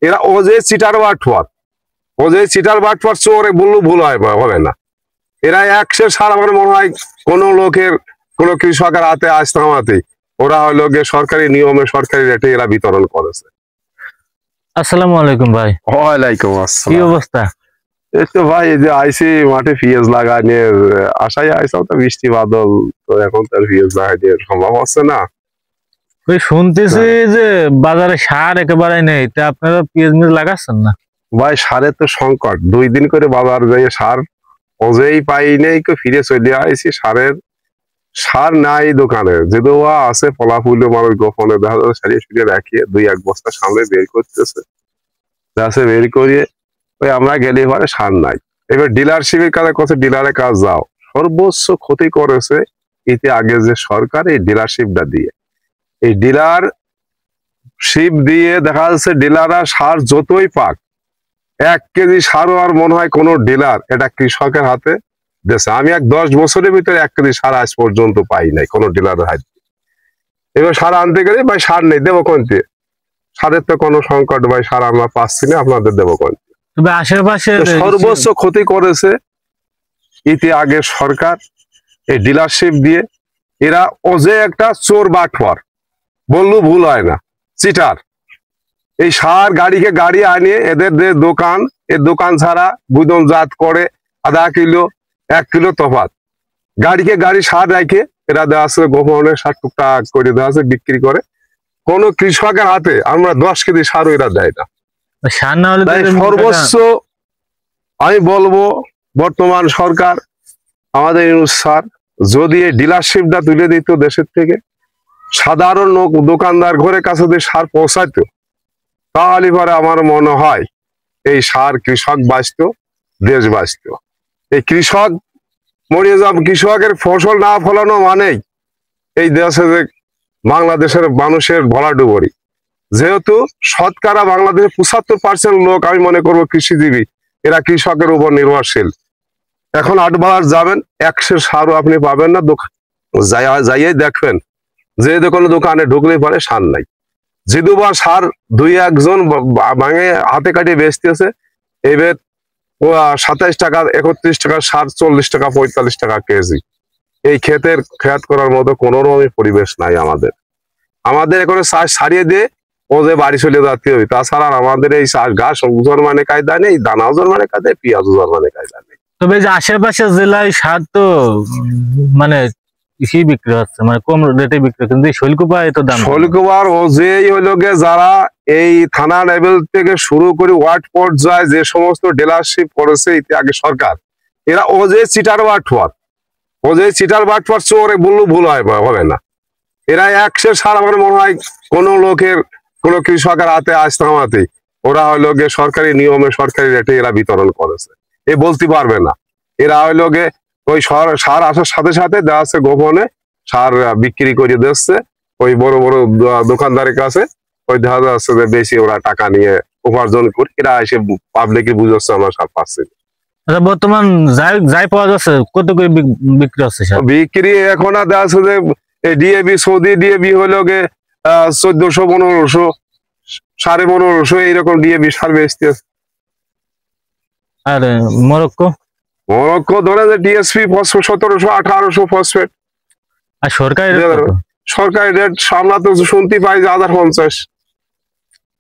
এরা ও যে চিটার বাটফার, ও যে চিটার বাটফার চোরে বললেও ভুল হবে না। এরা 100 সার আমার মনে হয় কোনো লোকের কোনো কৃষকের হাতে আজ থামাতে ওরা হলো গিয়ে সরকারি নিয়মে সরকারি রেটে এরা বিতরণ করেছে। আসসালামু আলাইকুম ভাই। ওয়ালাইকুম কি আসসালাম। অবস্থা? এই তো ভাই, এই যে আইসি মাঠে পেঁয়াজ লাগানোর আশায় আইসাও, তো বৃষ্টি বাদল, তো এখন তার পেঁয়াজ লাগানোর সম্ভব হচ্ছে না। ওই শুনতেছি যে বাজারে সার একেবারে নেই, তা আপনারা পেঁয়াজ মিয়াজ লাগাচ্ছেন না? ভাই সারের তো সংকট, 2 দিন করে বাজার যাই সার ওজেই পাই নেই, ফিরে চলে আইসি। সার নাই দোকানে, যদিও আছে ফলাফুল মানুষ গোপনে দেখা যাচ্ছে সারিয়ে সুরিয়ে রাখিয়ে 2-1 বস্তা সামনে বের করতেছে, বের করিয়ে ওই আমরা গেলে পরে সার নাই। এবার ডিলারশিপের কাজে করছে, ডিলারের কাজ যাও, সর্বোচ্চ ক্ষতি করেছে ইতি আগে যে সরকার এই ডিলারশিপটা দিয়ে। এই ডিলারশিপ দিয়ে দেখা যাচ্ছে ডিলাররা সার যতই পাক, 1 কেজি সারও আর মনে হয় কোনো ডিলার এটা কৃষকের হাতে দেশে। আমি 10 বছরের ভিতরে 1 কেজি সার আজ পর্যন্ত পাই নাই কোনো ডিলারের হাতে। এবার সার আনতে গেলে ভাই সার নেই, দেবো কোনতে? সারের তো কোনো সংকট ভাই, সার আমরা পাচ্ছি না, আপনাদের দেবো কোনতে? তবে আশেপাশে সর্বোচ্চ ক্ষতি করেছে ইতি আগে সরকার এই ডিলারশিপ দিয়ে। এরা ওজে একটা চোর বাটফার, বললেও ভুল হয় না, চিটার। এই সার গাড়িকে গাড়ি আনিয়ে এদের যে দোকান, এই দোকান ছাড়া গুদন জাত করে আধা কিলো 1 কিলো তফাৎ, গাড়িকে গাড়ি সার রাখে এরা দেওয়া আছে গোপনে 60 টাকা করে দেওয়া আছে বিক্রি করে। কোন কৃষকের হাতে আমরা 10 কেজি সারও এরা দেয় না। সার না হলে সর্বোচ্চ আমি বলবো বর্তমান সরকার আমাদের ইউনুস স্যার যদি এই ডিলারশিপটা তুলে দিত দেশের থেকে, সাধারণ দোকানদার ঘরের কাছে যদি সার পৌঁছাইতো, তাহলে পরে আমার মনে হয় এই সার কৃষক বাঁচত, দেশ বাঁচত। এই কৃষক মরিয়ে যাব, কৃষকের ফসল না ফলানো মানেই এই দেশে যে বাংলাদেশের মানুষের ভরাডুবরি। যেহেতু শতকরা বাংলাদেশের 75% লোক আমি মনে করবো কৃষিজীবী, এরা কৃষকের উপর নির্ভরশীল। এখন 8 বাজার যাবেন 100 সারও আপনি পাবেন না, যাইয়াই দেখবেন যে কোনো দোকানে ঢুকলেই পরে সার নাই। যদিবা সার 2-1 জন ভাঙে হাতে কাটিয়ে বেচতেছে, এবার 27 টাকা 31 টাকা সার, 40 টাকা 45 টাকা কেজি। এই খেত করার মতো কোনো রকমের পরিবেশ নাই আমাদের। এখানে চাষ ছাড়িয়ে দিয়ে ও যে বাড়ি চলে যাতে হবে, তাছাড়া আমাদের এই চাষ ঘাস ওজন মানে কায়দা নেই, দানা ওজন মানে কায়দা, পেঁয়াজ ওজন মানে কায়দা নেই। তবে যে আশেপাশে জেলায় সার তো মানে বেশি বিক্রি হচ্ছে, মানে কম রেটে বিক্রি হচ্ছে, কিন্তু শৈলকুপা এত দাম। শৈলকুপার ও যেই হইল গে যারা এই থানা লেভেল থেকে শুরু করে ওয়ার্ড পর্যায়ে যে সমস্ত ডিলারশিপ করেছে ইতি আগে সরকার, এরা ও যে চিটার বাটফার চোরে বললেও ভুল হবে না। এরা 100 সার আমার মনে হয় কোনো লোকের কোনো কৃষকের হাতে আজ থামাতে ওরা হইল গে সরকারি নিয়মে সরকারি রেটে এরা বিতরণ করেছে, এ বলতে পারবে না। এরা হইল গে ওই সার আসার সাথে সাথে দেওয়া আছে গোপনে সার বিক্রি করে দিচ্ছে ওই বড় বড় দোকানদারের কাছে। ওই দেখা যাচ্ছে যে বেশি ওরা টাকা নিয়ে উপার্জন করে এরা এসে পাবলিকে বুঝাচ্ছে আমরা সার পাচ্ছি। আচ্ছা, বর্তমান যাই পাওয়া যাচ্ছে কত করে বিক্রি হচ্ছে? বিক্রি এখন আর দেওয়া আছে যে ডিএবি, সৌদি ডিএবি হলো গে 1400, 1500, 1550 এইরকম ডিএবি সার বেচতে। আর মরক্কো ধরে যে ডিএসপি 1700, 1800 ফসফেট। আর সরকারি রেট আমরা তো শুনতে পাই যে 1050।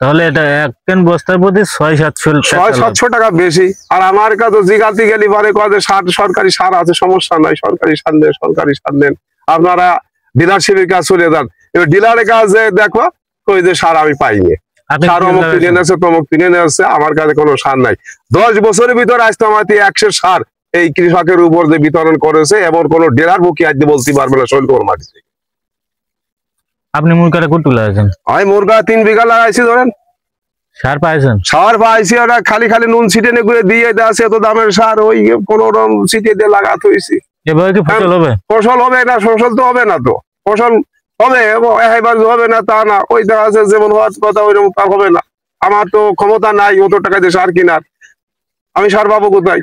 তাহলে এটা এক কেন বস্তার প্রতি 600-700 টাকা বেশি। আর আমার কাছে জিগাতে গেলি পরে কয়ে সরকারি সার আছে, সমস্যা নাই, সরকারি সার নেন আপনারা, ডিলারশিপের কাজ চলে যান। এবার ডিলারের কাছে দেখো কই যে সার আমি পাইনি, সার অমুক কিনে নিয়েছে তমুক কিনে নিয়েছে, আমার কাছে কোনো সার নাই। 10 বছরের ভিতরে আজ তো আমার 100 সার এই কৃষকের উপর যে বিতরণ করেছে এবং কোনো ডিলার বুকি আজ বলতে পারবে না শৈলকুপার মাটি থেকে। আপনি মুরগাটা কত লাগাইছেন? আমি মুরগা 3 বিঘা লাগাইছি। ধরেন সার পাইছেন? সার পাইছি, ওরা খালি নুন ছিটে করে দিয়ে দেওয়া এত দামের সার, ওই কোনো রকম ছিটে দিয়ে লাগাতে হয়েছি। এভাবে কি ফসল হবে? ফসল হবে না, ফসল তো হবে না, তো ফসল হবে হবে না তা না, ওই দেখা যাচ্ছে যেমন হওয়ার কথা ওইরকম তা হবে না। আমার তো ক্ষমতা নাই অত টাকা দিয়ে সার কেনার, আমি সার পাবো কোথায়?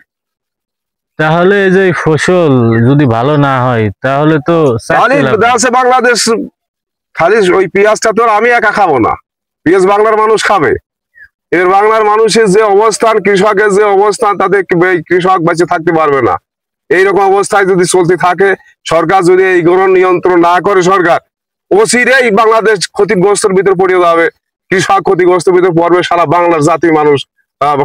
তাহলে এই যে ফসল যদি ভালো না হয় তাহলে তো বাংলাদেশ খালি ওই পেঁয়াজটা তো আমি একা খাবো না, পেঁয়াজ বাংলার মানুষ খাবে। এর বাংলার মানুষের যে অবস্থান, কৃষকের যে অবস্থান, তাতে কৃষক বেঁচে থাকতে পারবে না। এইরকম অবস্থায় যদি চলতে থাকে, সরকার যদি এইগুলো নিয়ন্ত্রণ না করে, সরকার অচিরেই বাংলাদেশ ক্ষতিগ্রস্তের ভিতর পড়ে যাবে, কৃষক ক্ষতিগ্রস্তের ভিতর পড়বে, সারা বাংলার জাতির মানুষ,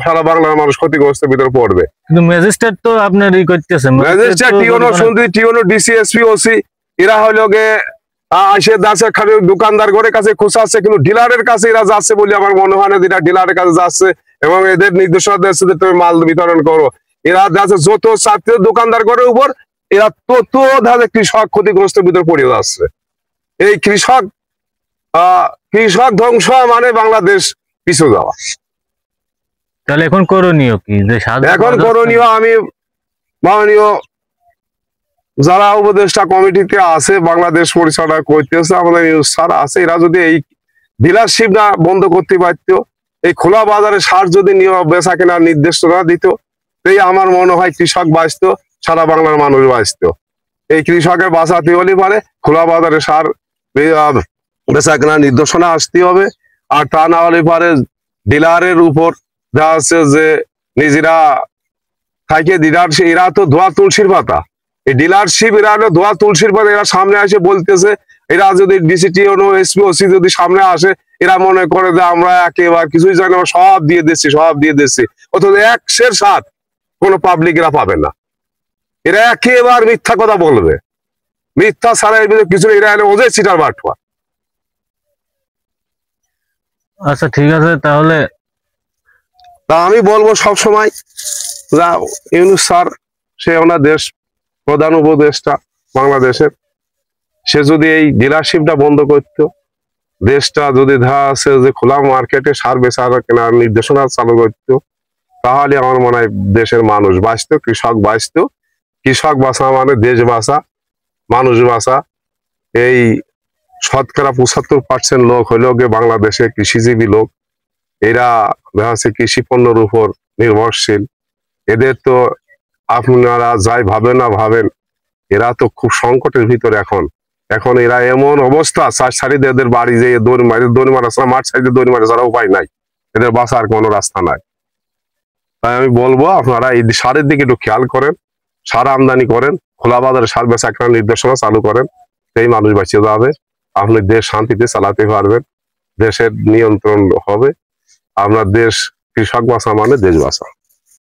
সারা বাংলার মানুষ ক্ষতিগ্রস্তের ভিতর পড়বে। কিন্তু ম্যাজিস্ট্রেট তো আপনার ই করতেছে, ম্যাজিস্ট্রেট, টিওনো, শুনছি টিওনো, ডিসিএসপি, ওসি, এরা হলো গে এসে যাচ্ছে খালি দোকানদার ঘরের কাছে খোঁচাচ্ছে, কিন্তু ডিলারের কাছে এরা যাচ্ছে বলে আমার মনে হয় না। এরা ডিলারের কাছে যাচ্ছে এবং এদের নির্দেশনা দিচ্ছে যে তুমি মাল বিতরণ করো। এরা যাচ্ছে যত ছাত্র দোকানদার ঘরের উপর, এরা তত ধারে কৃষক ক্ষতিগ্রস্তের ভিতর পড়ে যাচ্ছে। এই কৃষক ধ্বংস মানে বাংলাদেশ পিছু যাওয়া। তাহলে এখন করণীয় কি? যে এখন করণীয়, আমি মাননীয় যারা উপদেষ্টা কমিটিতে আছে, বাংলাদেশ পরিচালনা করতেছে, আমাদের নিউজ স্যার আছে, এরা যদি এই ডিলারশিপ না বন্ধ করতে পারত, এই খোলা বাজারে সার যদি বেচা কেনার নির্দেশনা দিত, এই আমার মনে হয় কৃষক বাঁচত, সারা বাংলার মানুষ বাঁচত। এই কৃষকের বাঁচাতে হলে পারে খোলা বাজারে সার বেচা কেনার নির্দেশনা আসতে হবে। আর তা না হলে পারে ডিলারের উপর দেখা যাচ্ছে যে নিজেরা থাকে ডিলারশিপ, এরা তো ধোয়া তুলসীর পাতা, এই ডিলারশিপ এরা হলো ধোয়া তুলসীর পাতা। এরা সামনে আসে বলতেছে, এরা যদি ডিসিটিও, এসপি, ওসি যদি সামনে আসে, এরা মনে করে যে আমরা একেবারে কিছুই জানি না, সব দিয়ে দিচ্ছি, অথচ 100% কোনো পাবলিক এরা পাবে না। এরা একেবারে মিথ্যা কথা বলবে, মিথ্যা ছাড়া এর ভিতরে কিছু, এরা হলো ওদের চিটার বাটুয়া। আচ্ছা ঠিক আছে, তাহলে তা আমি বলবো সবসময় যা ইউনূস স্যার, সে ওনার দেশ প্রধান উপদেষ্টা বাংলাদেশের, সে যদি এই ডিলারশিপটা বন্ধ করতো, দেশটা যদি দেখা আছে যে খোলা মার্কেটে সার বেচা কেনার নির্দেশনা চালু করতো, তাহলে আমার মনে হয় দেশের মানুষ বাঁচতো, কৃষক বাঁচতো। কৃষক বাঁচা মানে দেশ বাঁচা, মানুষ বাঁচা। এই 75% লোক হইলেও গে বাংলাদেশে কৃষিজীবী লোক, এরা দেখা যাচ্ছে কৃষি পণ্যের উপর নির্ভরশীল। এদের তো আপনারা যাই ভাবেন না ভাবেন, এরা তো খুব সংকটের ভিতর। এখন এরা এমন অবস্থা, এদের বাড়ি যে দৌড় মারা ছাড়া, মাঠ সাইডে দৌড় মারা ছাড়া উপায় নাই, এদের বাঁচার কোনো রাস্তা নাই। তাই আমি বলবো আপনারা এই সারের দিকে একটু খেয়াল করেন, সার আমদানি করেন, খোলা বাজারে সার বেচা কেনার নির্দেশনা চালু করেন, এই মানুষ বাঁচিয়ে যাবে, আপনি দেশ শান্তিতে চালাতে পারবেন, দেশের নিয়ন্ত্রণ হবে। আপনার দেশ, কৃষক বাঁচা মানে দেশ বাঁচা।